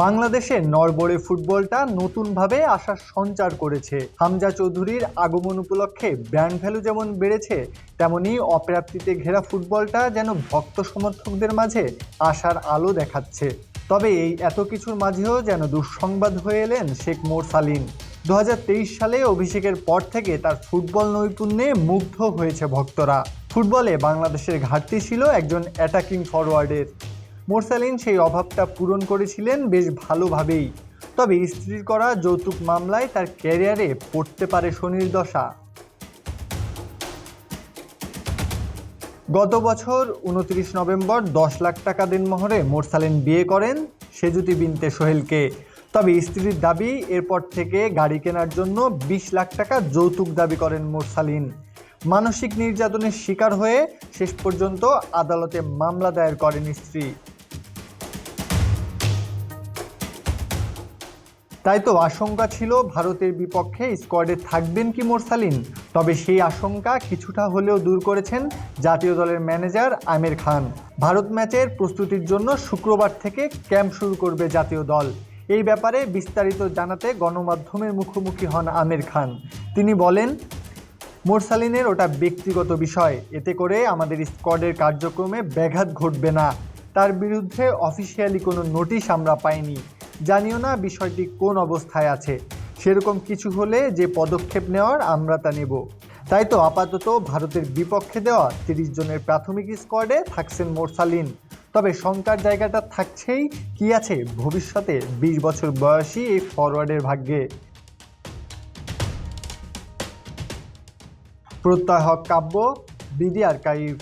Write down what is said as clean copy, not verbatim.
বাংলাদেশে নড়বড়ে ফুটবলটা নতুনভাবে আশার সঞ্চার করেছে। হামজা চৌধুরীর আগমন উপলক্ষে ব্র্যান্ড ভ্যালু যেমন বেড়েছে, তেমনি অপ্রাপ্তিতে ঘেরা ফুটবলটা যেন ভক্ত সমর্থকদের মাঝে আশার আলো দেখাচ্ছে। তবে এই এত কিছুর মাঝেও যেন দুঃসংবাদ হয়ে এলেন শেখ মোরসালিন। 2023 সালে অভিষেকের পর থেকে তার ফুটবল নৈপুণ্যে মুগ্ধ হয়েছে ভক্তরা। ফুটবলে বাংলাদেশের ঘাটতি ছিল একজন অ্যাটাকিং ফরওয়ার্ডের। মোরসালিন সেই অভাবটা পূরণ করেছিলেন বেশ ভালোভাবেই। তবে স্ত্রীর করা যৌতুক মামলায় তার ক্যারিয়ারে পড়তে পারে শনির দশা। গত বছর 29 নভেম্বর 10 লাখ টাকা দেনমোহরে মোরসালিন বিয়ে করেন সেজুতি বিনতে সোহেলকে। তবে স্ত্রীর দাবি, এরপর থেকে গাড়ি কেনার জন্য 20 লাখ টাকা যৌতুক দাবি করেন মোরসালিন। মানসিক নির্যাতনের শিকার হয়ে শেষ পর্যন্ত আদালতে মামলা দায়ের করেন স্ত্রী। তাই তো আশঙ্কা ছিল ভারতের বিপক্ষে স্কোয়াডে থাকবেন কি মোরসালিন। তবে সেই আশঙ্কা কিছুটা হলেও দূর করেছেন জাতীয় দলের ম্যানেজার আমির খান। ভারত ম্যাচের প্রস্তুতির জন্য শুক্রবার থেকে ক্যাম্প শুরু করবে জাতীয় দল। এই ব্যাপারে বিস্তারিত জানাতে গণমাধ্যমের মুখোমুখি হন আমির খান। তিনি বলেন, মোরসালিনের ওটা ব্যক্তিগত বিষয়, এতে করে আমাদের স্কোয়াডের কার্যক্রমে ব্যাঘাত ঘটবে না। তার বিরুদ্ধে অফিসিয়ালি কোনো নোটিশ আমরা পাইনি, জানিও না বিষয়টি কোন অবস্থায় আছে। সেরকম কিছু হলে যে পদক্ষেপ নেওয়ার আমরা তা নেব। তাই তো আপাতত ভারতের বিপক্ষে দেওয়া 30 জনের প্রাথমিক স্কোয়াডে থাকছেন মোরসালিন। তবে শঙ্কার জায়গাটা থাকছেই, কি আছে ভবিষ্যতে 20 বছর বয়সী এই ফরওয়ার্ডের ভাগ্যে। প্রত্যয় হক কাব্য, বিডি আর্কাইভ।